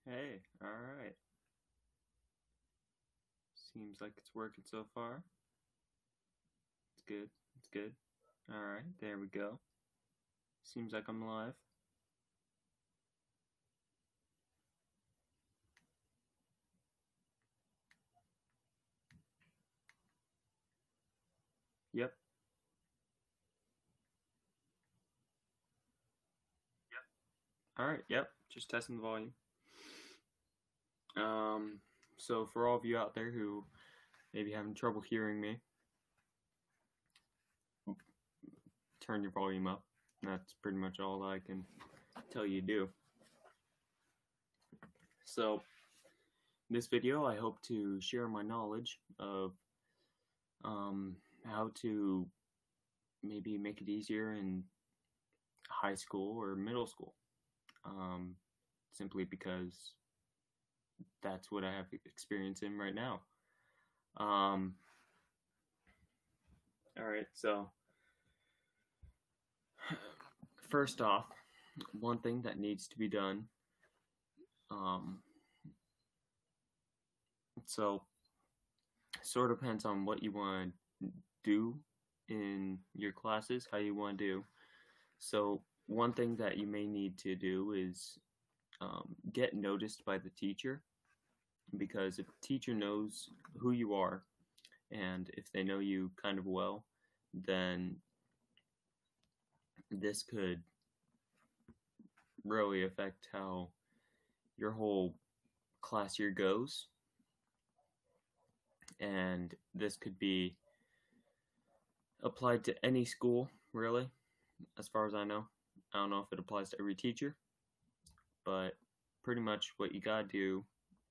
Hey, alright. Seems like it's working so far. It's good. It's good. Alright, there we go. Seems like I'm live. Yep. Alright, yep. Just testing the volume. So for all of you out there who may be having trouble hearing me, turn your volume up. That's pretty much all I can tell you to do. So, in this video, I hope to share my knowledge of how to maybe make it easier in high school or middle school, simply because that's what I have experience in right now. All right, so first off, one thing that needs to be done. So sort of depends on what you want to do in your classes, how you want to do. So one thing that you may need to do is get noticed by the teacher, because if the teacher knows who you are and if they know you kind of well, then this could really affect how your whole class year goes. And this could be applied to any school, really, as far as I know. I don't know if it applies to every teacher, but pretty much what you gotta do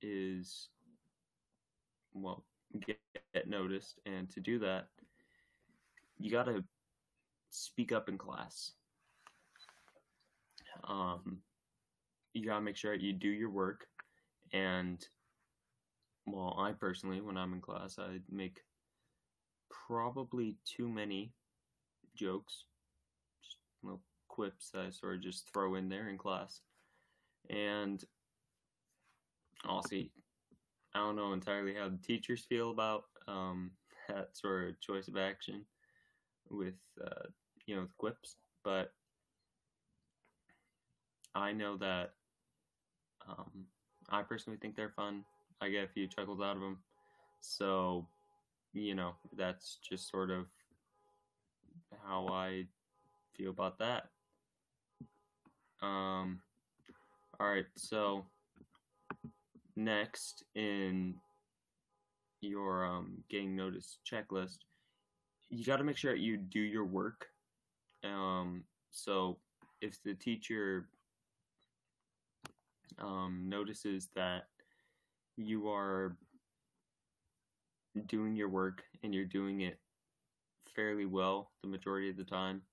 is, well, get noticed, and to do that, you gotta speak up in class. You gotta make sure that you do your work, and well, I personally, when I'm in class, I make probably too many jokes, just little quips that I sort of just throw in there in class. And honestly, I don't know entirely how the teachers feel about that sort of choice of action with the quips, but I know that I personally think they're fun. I get a few chuckles out of them, so that's just sort of how I feel about that. All right, so next in your getting noticed checklist, you got to make sure that you do your work. So if the teacher notices that you are doing your work and you're doing it fairly well the majority of the time,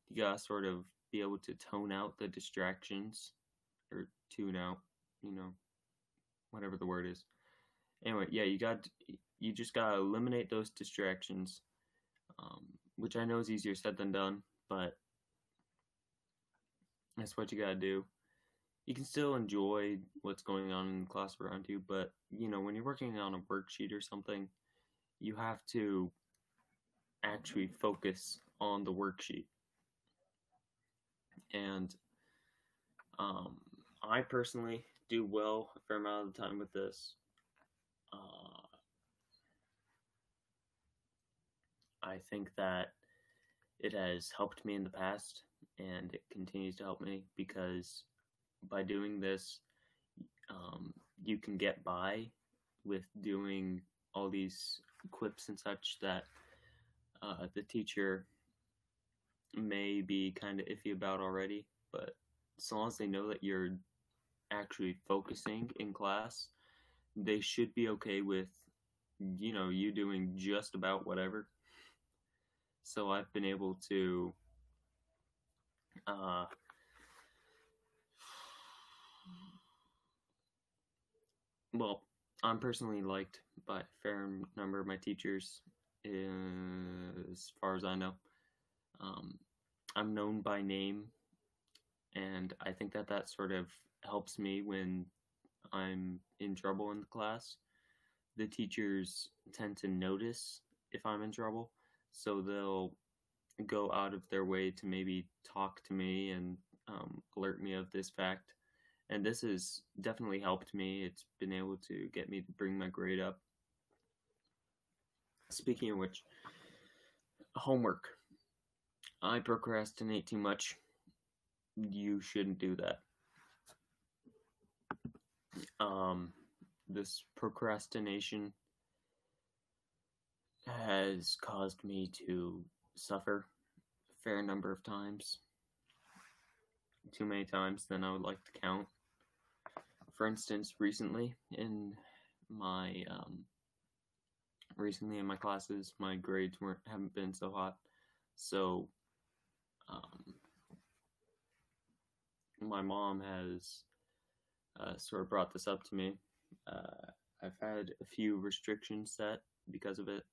you gotta sort of be able to tone out the distractions, or tune out, whatever the word is. Anyway, yeah, you just gotta eliminate those distractions, which I know is easier said than done, but that's what you gotta do. You can still enjoy what's going on in the class around you, but when you're working on a worksheet or something, you have to actually focus on the worksheet. And I personally do well a fair amount of the time with this. I think that it has helped me in the past, and it continues to help me, because by doing this, you can get by with doing all these quips and such that the teacher may be kind of iffy about already, but as long as they know that you're actually focusing in class, they should be okay with you doing just about whatever. So I've been able to well, I'm personally liked by a fair number of my teachers, as far as I know. I'm known by name, and I think that sort of helps me when I'm in trouble in the class. The teachers tend to notice if I'm in trouble, so they'll go out of their way to maybe talk to me and alert me of this fact. And this has definitely helped me. It's been able to get me to bring my grade up. Speaking of which, homework. I procrastinate too much. You shouldn't do that. This procrastination has caused me to suffer a fair number of times. Too many times than I would like to count. For instance, recently in my classes, my grades haven't been so hot, so my mom has sort of brought this up to me. I've had a few restrictions set because of it.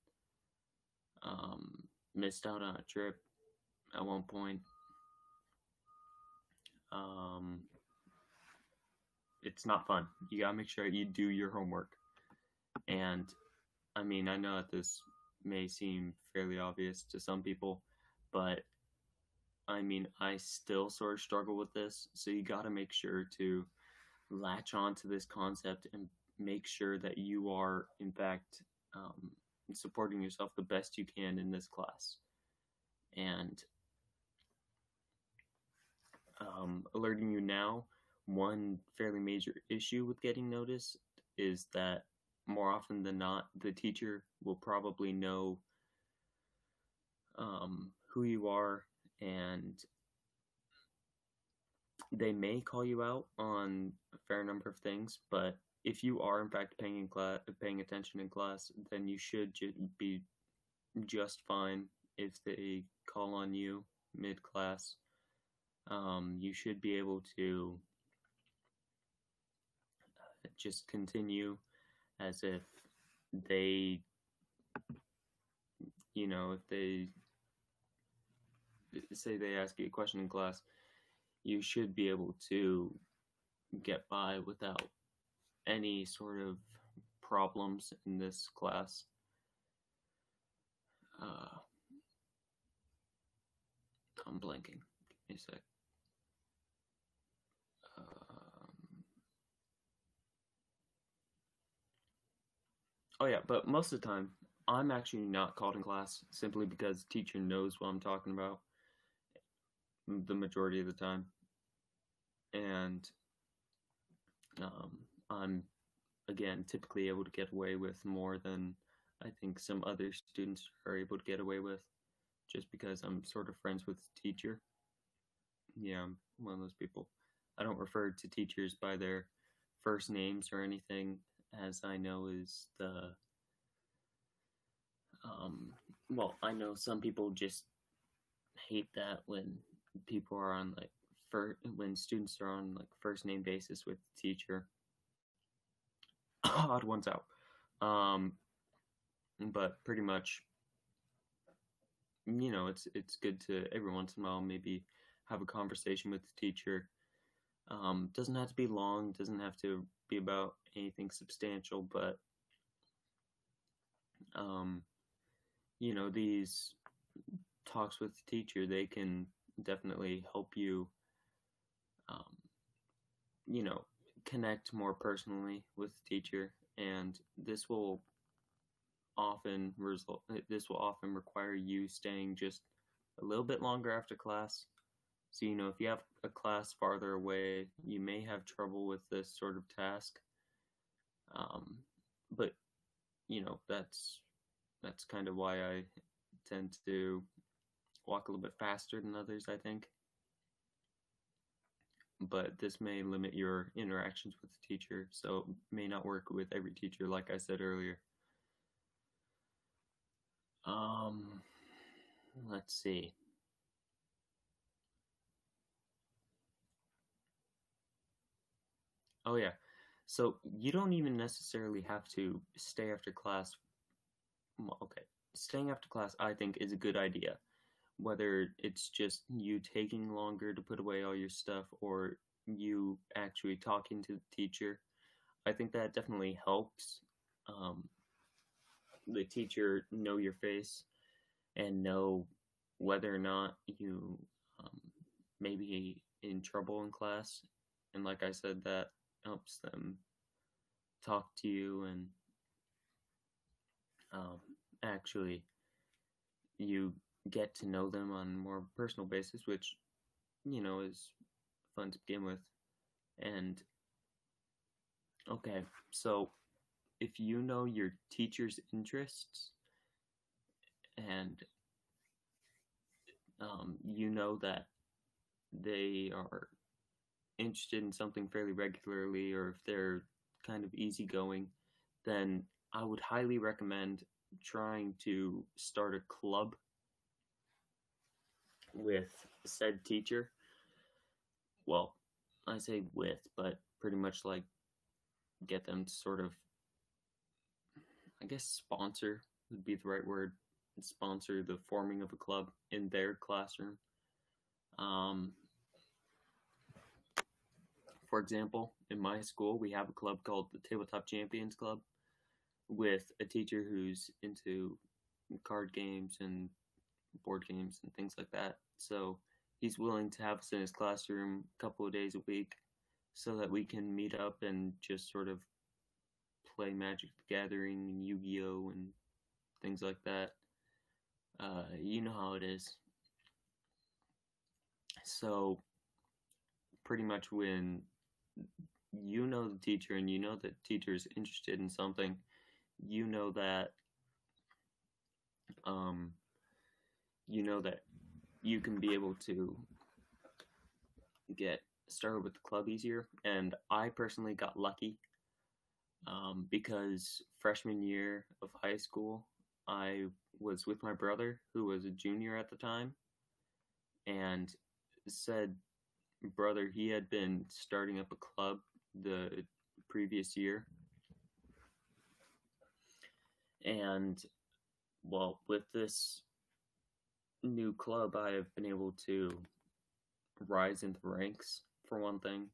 Missed out on a trip at one point. It's not fun. You gotta make sure you do your homework. And I mean, I know that this may seem fairly obvious to some people, but I mean, I still sort of struggle with this. So you gotta make sure to latch on to this concept and make sure that you are, in fact, supporting yourself the best you can in this class. And alerting you now, one fairly major issue with getting noticed is that more often than not, the teacher will probably know who you are, and they may call you out on a fair number of things, but if you are in fact paying attention in class, then you should be just fine if they call on you mid-class. You should be able to just continue as if they, if they say they ask you a question in class, you should be able to get by without any sort of problems in this class. I'm blanking. Give me a sec. Oh yeah, but most of the time, I'm actually not called in class simply because the teacher knows what I'm talking about the majority of the time. And I'm, again, typically able to get away with more than I think some other students are able to get away with, just because I'm sort of friends with the teacher. Yeah, I'm one of those people. I don't refer to teachers by their first names or anything, as I know is the well, I know some people just hate that when people are on when students are on like first name basis with the teacher. Odd ones out. But pretty much, it's good to every once in a while maybe have a conversation with the teacher. Doesn't have to be long, doesn't have to be about anything substantial, but these talks with the teacher, they can definitely help you connect more personally with the teacher, and this will often require you staying just a little bit longer after class. So, if you have a class farther away, you may have trouble with this sort of task. But, that's kind of why I tend to walk a little bit faster than others, I think. But this may limit your interactions with the teacher, so it may not work with every teacher, like I said earlier. Let's see. Oh yeah, so you don't even necessarily have to stay after class. Okay, staying after class, I think, is a good idea. Whether it's just you taking longer to put away all your stuff, or you actually talking to the teacher. I think that definitely helps um, the teacher know your face and know whether or not you um, may be in trouble in class. And like I said, that helps them talk to you and um, actually you get to know them on a more personal basis, which is fun to begin with. And okay, so if you know your teacher's interests and you know that they are interested in something fairly regularly, or if they're kind of easygoing, then I would highly recommend trying to start a club with said teacher. Well, I say with, but pretty much like get them to sort of, I guess, sponsor would be the right word. Sponsor the forming of a club in their classroom. Um, for example, in my school, we have a club called the Tabletop Champions Club with a teacher who's into card games and board games and things like that. So he's willing to have us in his classroom a couple of days a week so that we can meet up and just sort of play Magic the Gathering and Yu-Gi-Oh and things like that. You know how it is. So pretty much when you know the teacher and you know that the teacher is interested in something, you know that um, you can be able to get started with the club easier. And I personally got lucky because freshman year of high school, I was with my brother, who was a junior at the time, and said brother, he had been starting up a club the previous year. And, well, with this new club, I have been able to rise into ranks, for one thing.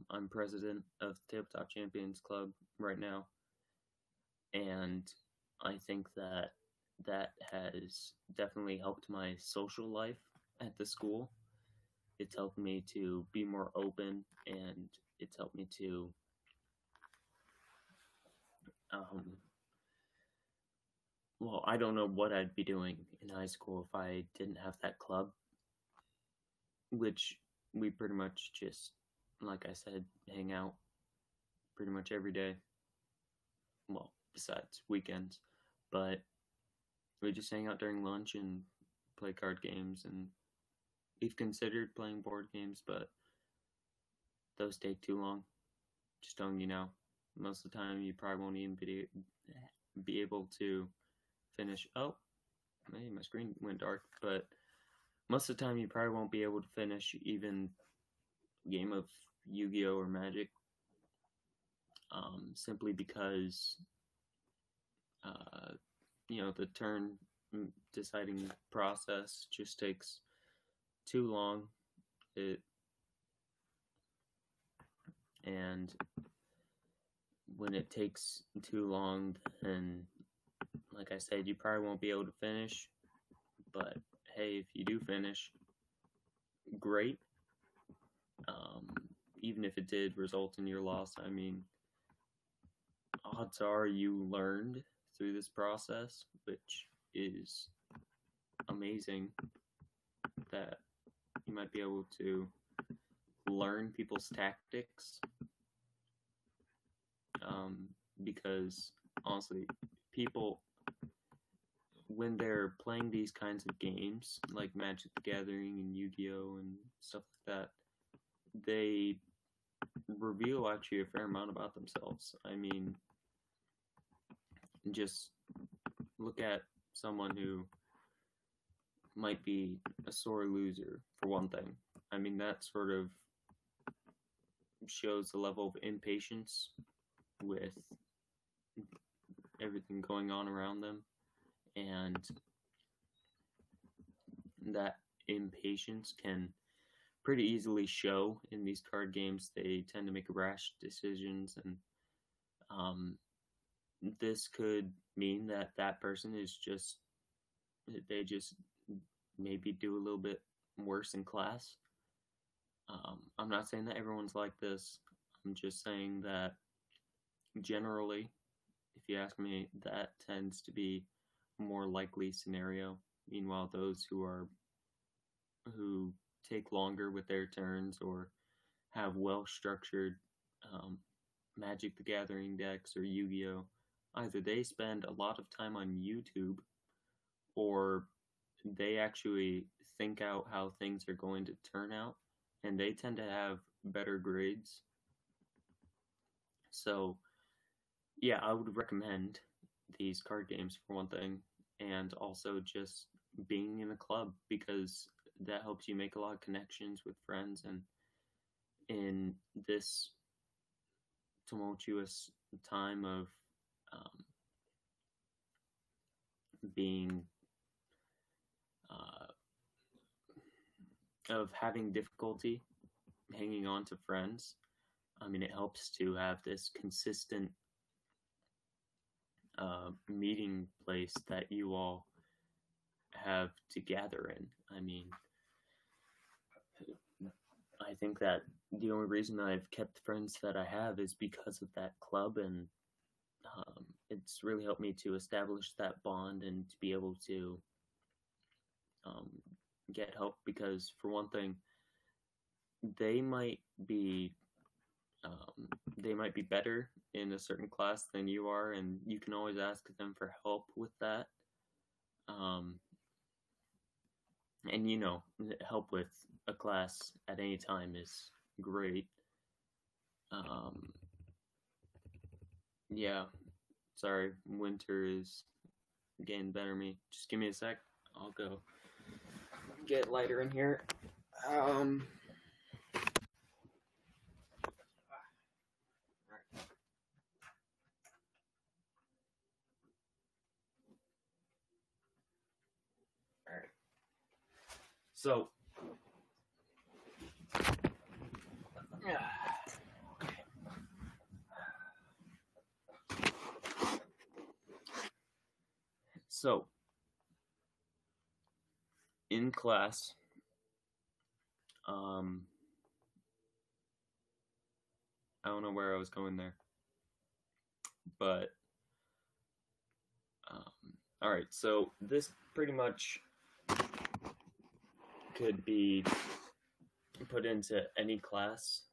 I'm president of the Tabletop Champions Club right now. And I think that that has definitely helped my social life at the school. It's helped me to be more open, and it's helped me to well, I don't know what I'd be doing in high school if I didn't have that club, which we pretty much just, like I said, hang out pretty much every day. Well, besides weekends, but we just hang out during lunch and play card games, and we've considered playing board games, but those take too long. Just telling you now. Most of the time, you probably won't even be able to finish. Oh, maybe my screen went dark, but most of the time, you probably won't be able to finish even a game of Yu-Gi-Oh or Magic, simply because the turn deciding process just takes too long. And when it takes too long, then, like I said, you probably won't be able to finish. But hey, if you do finish, great. Even if it did result in your loss, I mean, odds are you learned through this process, which is amazing that you might be able to learn people's tactics. Because honestly, people, when they're playing these kinds of games like Magic the Gathering and Yu-Gi-Oh and stuff like that, they reveal actually a fair amount about themselves. I mean, just look at someone who might be a sore loser, for one thing. I mean, that sort of shows the level of impatience with everything going on around them, and that impatience can pretty easily show in these card games. They tend to make rash decisions, and this could mean that that person is just, they just maybe do a little bit worse in class. I'm not saying that everyone's like this. I'm just saying that generally, if you ask me, that tends to be a more likely scenario. Meanwhile, those who take longer with their turns or have well-structured Magic the Gathering decks or Yu-Gi-Oh, either they spend a lot of time on YouTube or they actually think out how things are going to turn out, and they tend to have better grades. So, yeah, I would recommend these card games for one thing, and also just being in a club, because that helps you make a lot of connections with friends. And in this tumultuous time of being of having difficulty hanging on to friends, I mean, it helps to have this consistent meeting place that you all have to gather in. I mean, I think that the only reason I've kept friends that I have is because of that club, and it's really helped me to establish that bond and to be able to get help, because for one thing, they might be better in a certain class than you are, and you can always ask them for help with that. And help with a class at any time is great. Yeah, sorry, winter is getting better of me. Just give me a sec. I'll go get lighter in here. Alright. So, in class, I don't know where I was going there, but all right. So this pretty much could be put into any class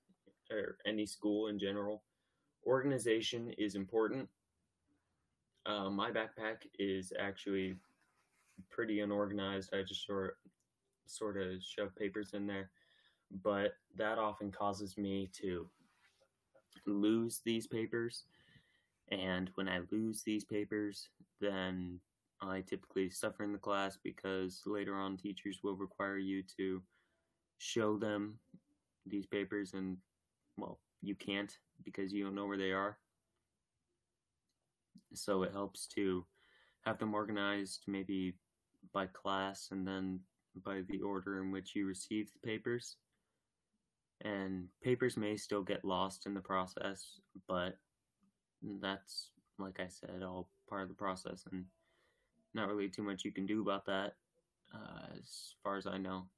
or any school in general. Organization is important. My backpack is actually pretty unorganized. I just sort of shove papers in there, but that often causes me to lose these papers. And when I lose these papers, then I typically suffer in the class, because later on teachers will require you to show them these papers, and, well, you can't because you don't know where they are. So it helps to have them organized, maybe by class and then by the order in which you receive the papers. And papers may still get lost in the process, but that's, like I said, all part of the process, and not really too much you can do about that, as far as I know.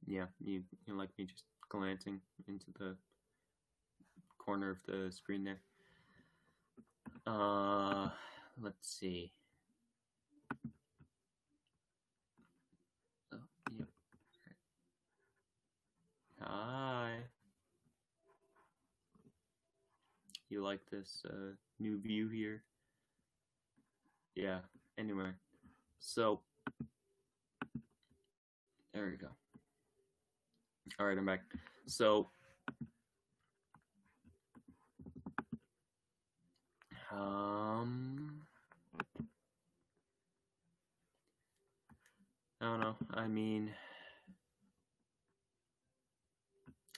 Yeah, you like me just glancing into the corner of the screen there. Let's see. Oh, yep. Hi. You like this new view here? Yeah, anyway. So, there we go. Alright, I'm back. So, I don't know. I mean,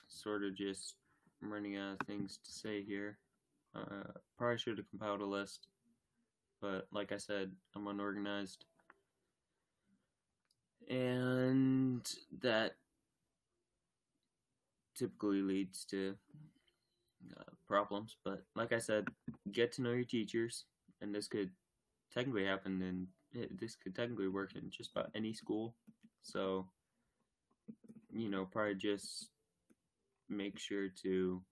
sort of just running out of things to say here. Probably should have compiled a list, but like I said, I'm unorganized. And that typically leads to problems. But like I said, get to know your teachers, and this could technically happen this could technically work in just about any school. So, probably just make sure to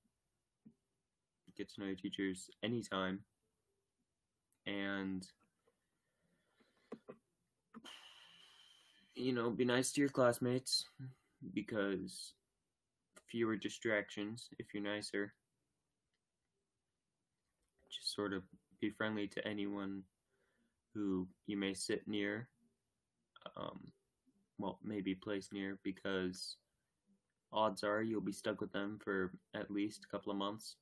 get to know your teachers anytime, and be nice to your classmates, because fewer distractions if you're nicer. Just sort of be friendly to anyone who you may sit near, maybe place near, because odds are you'll be stuck with them for at least a couple of months.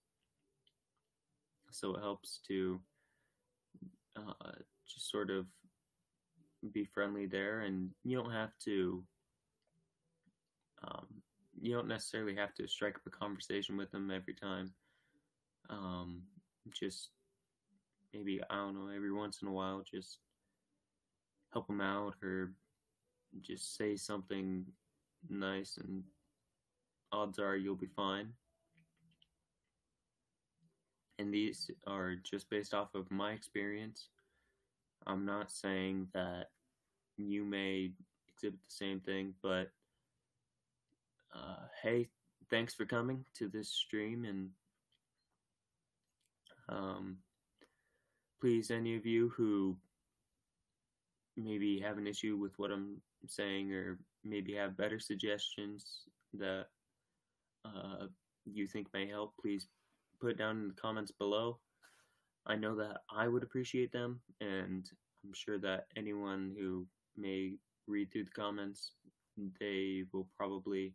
So it helps to just sort of be friendly there, and you don't necessarily have to strike up a conversation with them every time. Just maybe, I don't know, every once in a while, just help them out, or just say something nice, and odds are you'll be fine. And these are just based off of my experience. I'm not saying that you may exhibit the same thing, but hey, thanks for coming to this stream, and please, any of you who maybe have an issue with what I'm saying, or maybe have better suggestions that you think may help, please put it down in the comments below. I know that I would appreciate them, and I'm sure that anyone who may read through the comments, they will probably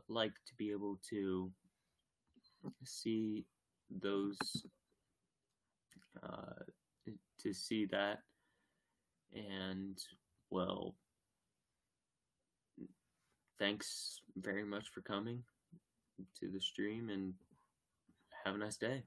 like to be able to see those, to see that. And, well, thanks very much for coming to the stream, and have a nice day.